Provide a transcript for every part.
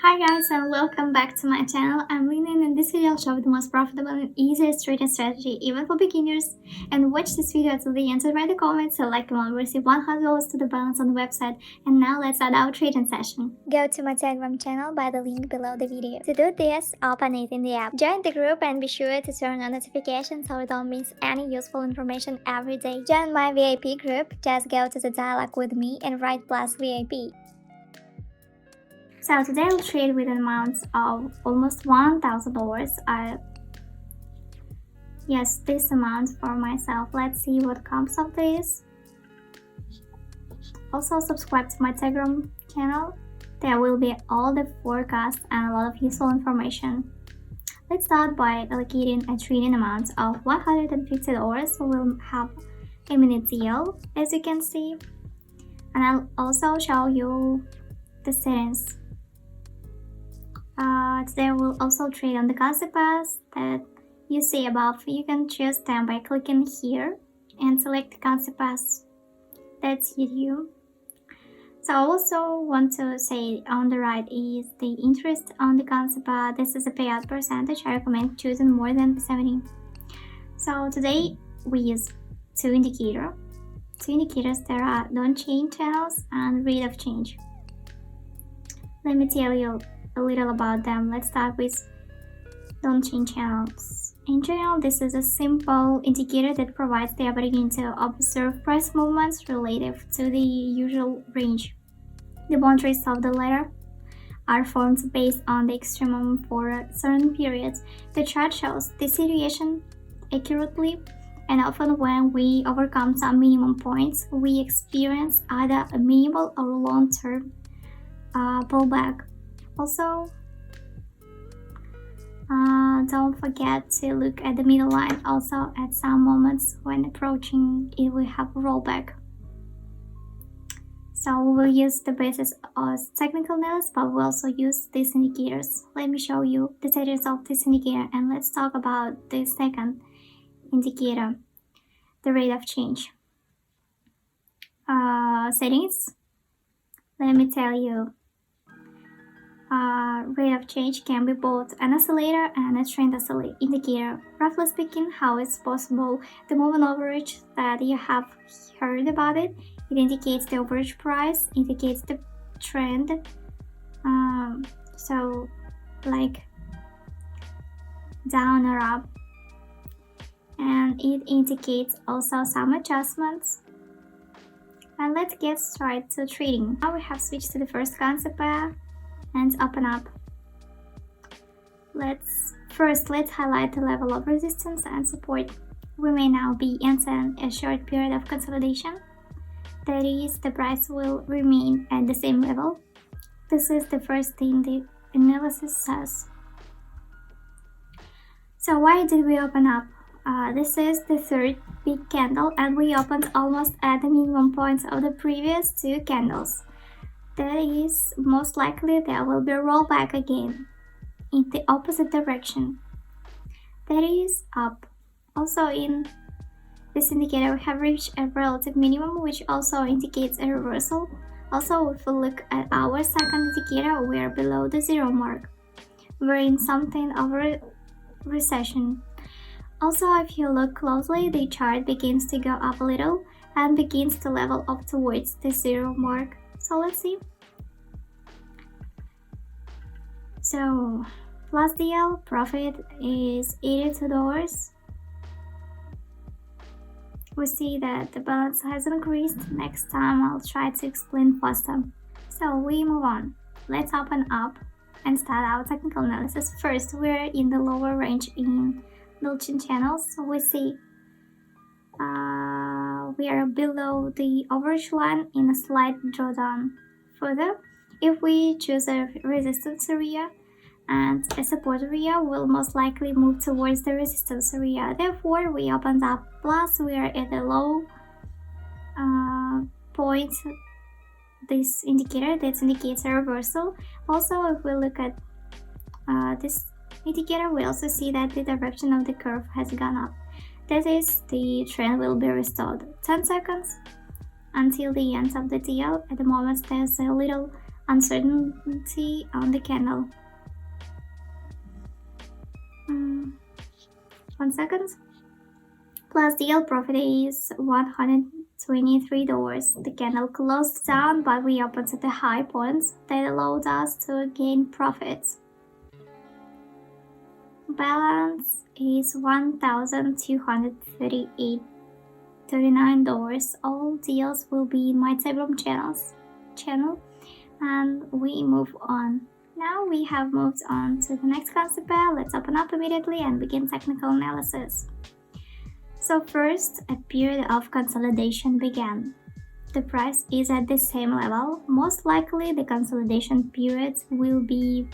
Hi guys and welcome back to my channel. I'm Lina and in this video I'll show you the most profitable and easiest trading strategy even for beginners. And watch this video till the end and write a comment, select one, receive $100 to the balance on the website. And now let's start our trading session. Go to my Telegram channel by the link below the video. To do this, open it in the app. Join the group and be sure to turn on notifications so you don't miss any useful information every day. Join my VIP group, just go to the dialogue with me and write plus VIP. So today I'll trade with an amount of almost $1,000. Yes, this amount for myself. Let's see what comes of this. Also subscribe to my Telegram channel. There will be all the forecasts and a lot of useful information. Let's start by allocating a trading amount of $150. We'll have a minute deal, as you can see. And I'll also show you the settings. Today we'll also trade on the currency pairs that you see above. You can choose them by clicking here and select the currency pairs that suit you. So I also want to say on the right is the interest on the currency pair. This is a payout percentage. I recommend choosing more than 70. So today we use two indicators. There are don't change channels and rate of change. Let me tell you a little about them. Let's start with don't change channels. In general, this is a simple indicator that provides the ability to observe price movements relative to the usual range. The boundaries of the latter are formed based on the extremum for certain periods. The chart shows the situation accurately, and often when we overcome some minimum points, we experience either a minimal or long-term pullback. Also, don't forget to look at the middle line. Also, at some moments when approaching it, we have a rollback. So we will use the basis as technical analysis, but we also use these indicators. Let me show you the settings of this indicator, and let's talk about the second indicator, the rate of change. Settings. Let me tell you. Rate of change can be both an oscillator and a trend indicator. Roughly speaking, how it's possible, the moving average that you have heard about it indicates the average price, indicates the trend, so like down or up, and it indicates also some adjustments. And let's get straight to trading. Now we have switched to the first concept pair and open up. Let's highlight the level of resistance and support. We may now be entering a short period of consolidation. That is, the price will remain at the same level. This is the first thing the analysis says. So why did we open up? This is the third big candle, and we opened almost at the minimum points of the previous two candles. That is, most likely there will be a rollback again in the opposite direction. That is up. Also in this indicator we have reached a relative minimum, which also indicates a reversal. Also, if we look at our second indicator, we are below the zero mark. We're in something of a recession. Also, if you look closely, the chart begins to go up a little and begins to level up towards the zero mark. So let's see. So plus DL profit is $82. We see that the balance has increased. Next time I'll try to explain faster. So we move on. Let's open up and start our technical analysis. First, we're in the lower range in Dolchin channels. So we see we are below the average line in a slight drawdown. Further, if we choose a resistance area and a support area, we'll most likely move towards the resistance area. Therefore, we opened up plus. We are at a low point. This indicator that indicates a reversal. Also, if we look at this indicator, we also see that the direction of the curve has gone up. That is, the trend will be restored. 10 seconds until the end of the deal. At the moment, there's a little uncertainty on the candle. 1 second. Plus deal profit is $123. The candle closed down, but we opened at the high points that allowed us to gain profits. Balance is $1,238.39. All deals will be in my Telegram channel, and we move on. Now we have moved on to the next concept pair. Let's open up immediately and begin technical analysis. So first, a period of consolidation began. The price is at the same level. Most likely the consolidation period will be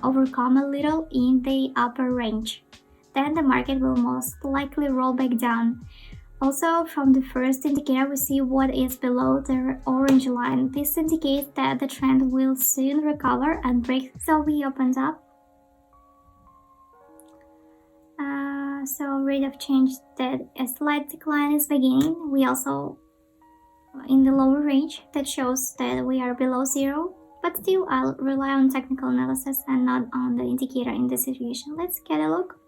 overcome a little in the upper range. Then the market will most likely roll back down. Also, from the first indicator, we see what is below the orange line. This indicates that the trend will soon recover and break. So we opened up. So rate of change that a slight decline is beginning. We also in the lower range that shows that we are below zero. But still, I'll rely on technical analysis and not on the indicator in this situation. Let's get a look.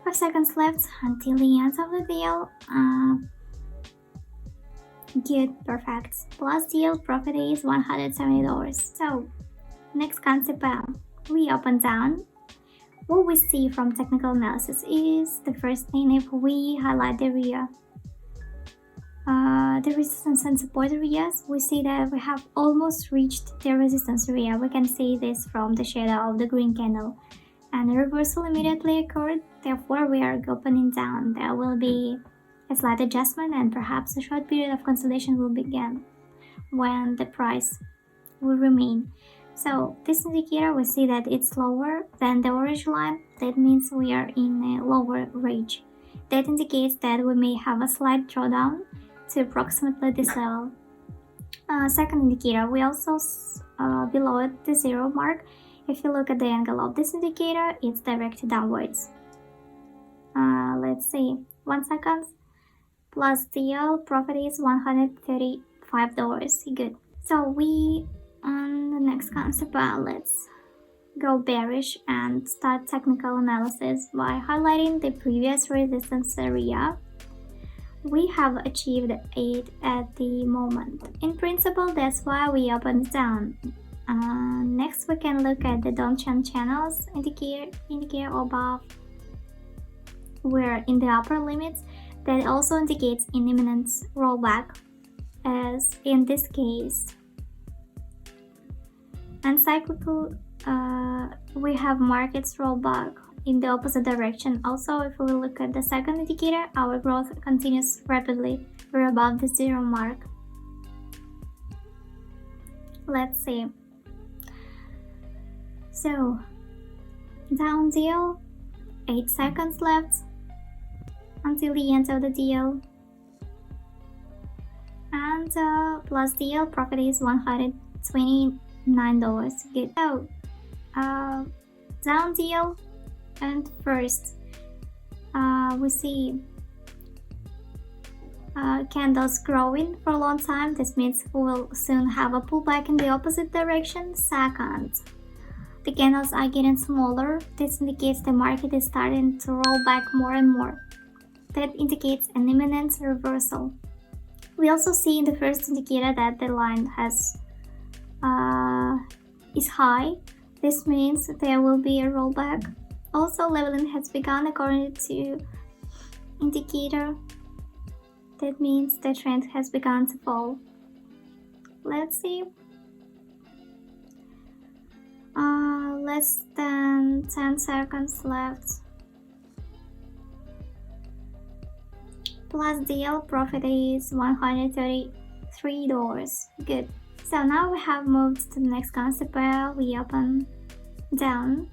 5 seconds left until the end of the deal. Good, perfect. Plus deal profit is $170. So, next concept we open down. What we see from technical analysis is the first thing if we highlight the area. The resistance and support areas, we see that we have almost reached the resistance area. We can see this from the shadow of the green candle. And a reversal immediately occurred, therefore we are opening down. There will be a slight adjustment and perhaps a short period of consolidation will begin when the price will remain. So this indicator, we see that it's lower than the orange line. That means we are in a lower range. That indicates that we may have a slight drawdown to approximately this level. Second indicator, we also below at the zero mark. If you look at the angle of this indicator, it's directed downwards. Let's see, 1 second. Plus deal profit is $135. Good. So we on the next concept, let's go bearish and start technical analysis by highlighting the previous resistance area. We have achieved 8 at the moment. In principle, that's why we opened down. Next, we can look at the downtrend channels indicator above. We're in the upper limits. That also indicates an imminent rollback, as in this case. And cyclical, we have markets rollback in the opposite direction. Also, if we look at the second indicator, our growth continues rapidly. We're above the zero mark. Let's see. So, down deal, 8 seconds left until the end of the deal. And plus deal profit is $129. Good. So, down deal. And first, we see candles growing for a long time. This means we will soon have a pullback in the opposite direction. Second, the candles are getting smaller. This indicates the market is starting to roll back more and more. That indicates an imminent reversal. We also see in the first indicator that the line is high. This means there will be a rollback. Also, leveling has begun according to indicator. That means the trend has begun to fall. Let's see. Less than 10 seconds left. Plus deal profit is $133. Good. So now we have moved to the next concept where we open down.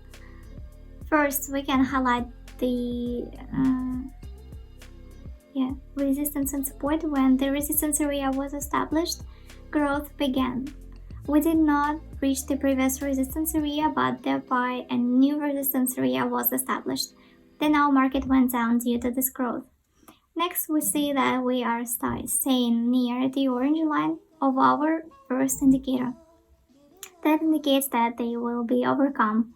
First, we can highlight the resistance and support. When the resistance area was established, growth began. We did not reach the previous resistance area, but thereby a new resistance area was established. Then our market went down due to this growth. Next, we see that we are staying near the orange line. of our first indicator. That indicates that they will be overcome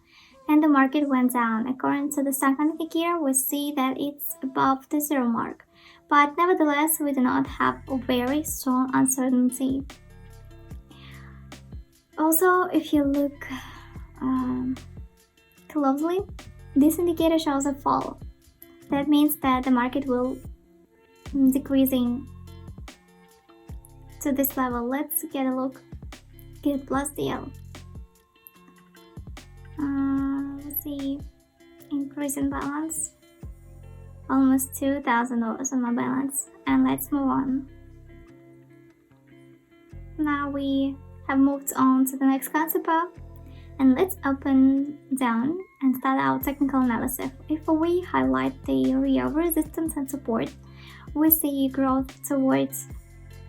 and the market went down. According to the second indicator, we see that it's above the zero mark, but nevertheless we do not have a very strong uncertainty. Also, if you look closely, this indicator shows a fall. That means that the market will decreasing to this level. Let's get a look. Good plus deal. Let's see. Increase in balance. Almost $2,000 on my balance. And let's move on. Now we have moved on to the next concept. And let's open down and start our technical analysis. If we highlight the area of resistance and support, we see growth towards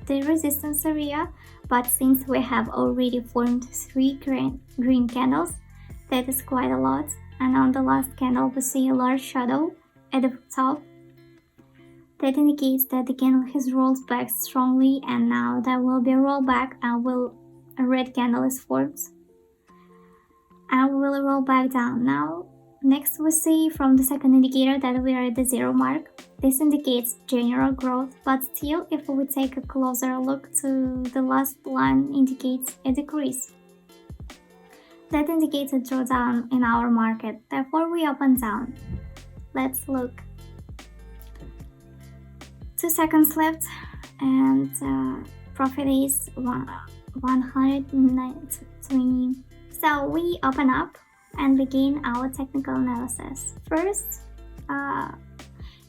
the resistance area, but since we have already formed 3 green candles, that is quite a lot, and on the last candle we see a large shadow at the top. That indicates that the candle has rolled back strongly, and now there will be a rollback and a red candle is formed. And we will roll back down. Now, next we see from the second indicator that we are at the zero mark. This indicates general growth, but still, if we take a closer look to the last line, indicates a decrease. That indicates a drawdown in our market. Therefore, we open down. Let's look. 2 seconds left, and profit is 193. So we open up and begin our technical analysis. First,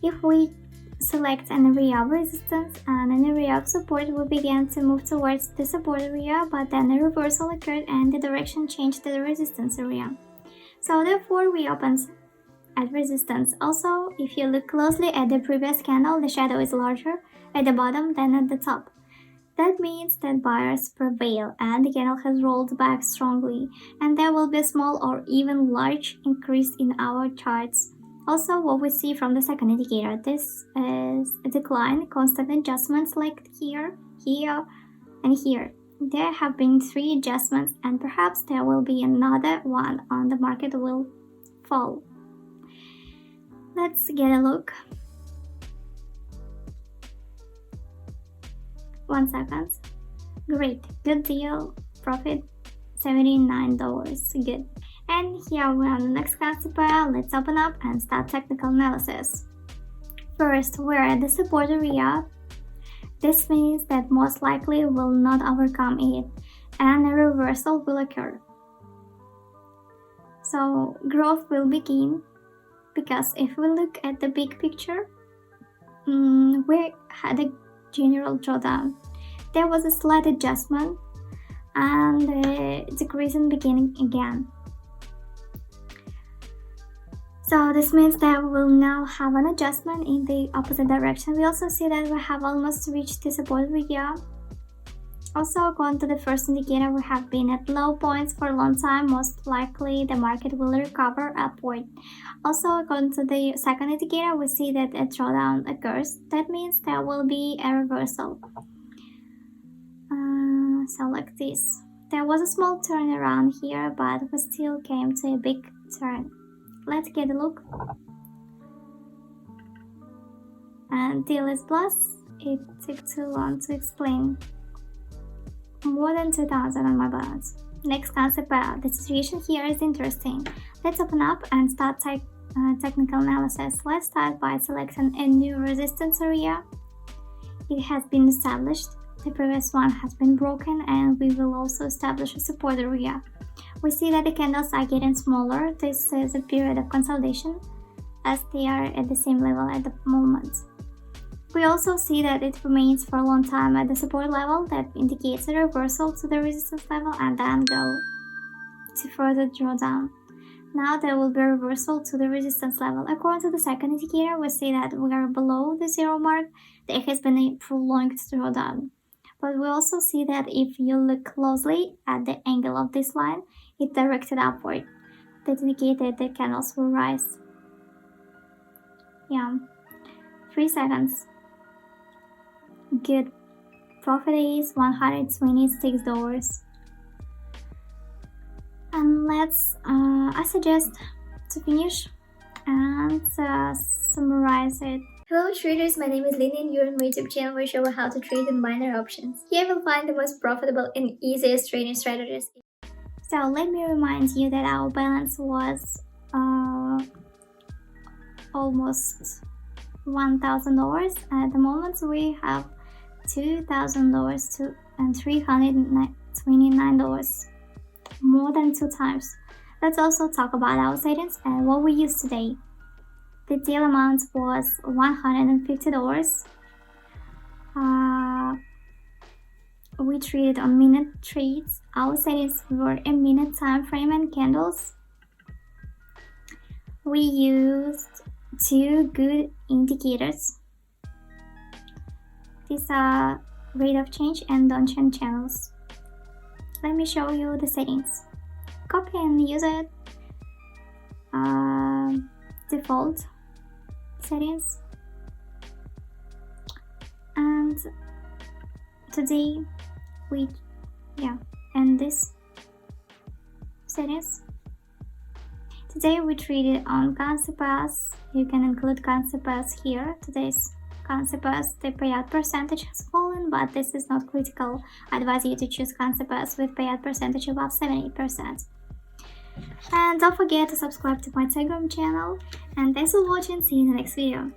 if we select an area of resistance and an area of support, we began to move towards the support area, but then a reversal occurred and the direction changed to the resistance area. So therefore we opened at resistance. Also, if you look closely at the previous candle, the shadow is larger at the bottom than at the top. That means that buyers prevail and the candle has rolled back strongly, and there will be a small or even large increase in our charts. Also, what we see from the second indicator, this is a decline, constant adjustments like here, here, and here. There have been 3 adjustments, and perhaps there will be another one and the market will fall. Let's get a look. 1 second. Great, good deal, profit $79, good. And here we are on the next concept. Let's open up and start technical analysis. First, we're at the support area. This means that most likely will not overcome it and a reversal will occur. So growth will begin, because if we look at the big picture, we had a general drawdown. There was a slight adjustment and the decrease in beginning again. So this means that we will now have an adjustment in the opposite direction. We also see that we have almost reached the support area. Also, according to the first indicator, we have been at low points for a long time. Most likely the market will recover upward. Also, according to the second indicator, we see that a drawdown occurs. That means there will be a reversal. So like this. There was a small turnaround here, but we still came to a big turn. Let's get a look. And deal is plus. It took too long to explain. More than 2,000 on my balance. Next concept, the situation here is interesting. Let's open up and start technical analysis. Let's start by selecting a new resistance area. It has been established. The previous one has been broken, and we will also establish a support area. We see that the candles are getting smaller. This is a period of consolidation, as they are at the same level at the moment. We also see that it remains for a long time at the support level. That indicates a reversal to the resistance level and then go to further drawdown. Now there will be a reversal to the resistance level. According to the second indicator, we see that we are below the zero mark. There has been a prolonged drawdown. But we also see that if you look closely at the angle of this line, it directed upward. That indicates that the candles will rise. 3 seconds. Good. profit is $126. And let's I suggest to finish and summarize it. Hello traders, my name is Lynn and you're on my YouTube channel where I show you how to trade in binary options. Here you will find the most profitable and easiest trading strategies. So let me remind you that our balance was almost $1,000. At the moment we have $2,000 and $329, more than 2 times. Let's also talk about our savings and what we use today. The deal amount was $150. We traded on minute trades. Our settings were a minute time frame and candles. We used 2 good indicators. These are rate of change and don't change channels. Let me show you the settings. Copy and use it. Default settings. And today and this settings. Today we traded on currency pass. You can include currency pass here. Today's currency pass, the payout percentage has fallen, but this is not critical. I advise you to choose currency pass with payout percentage above 70%. And don't forget to subscribe to my Telegram channel. And thanks for watching. See you in the next video.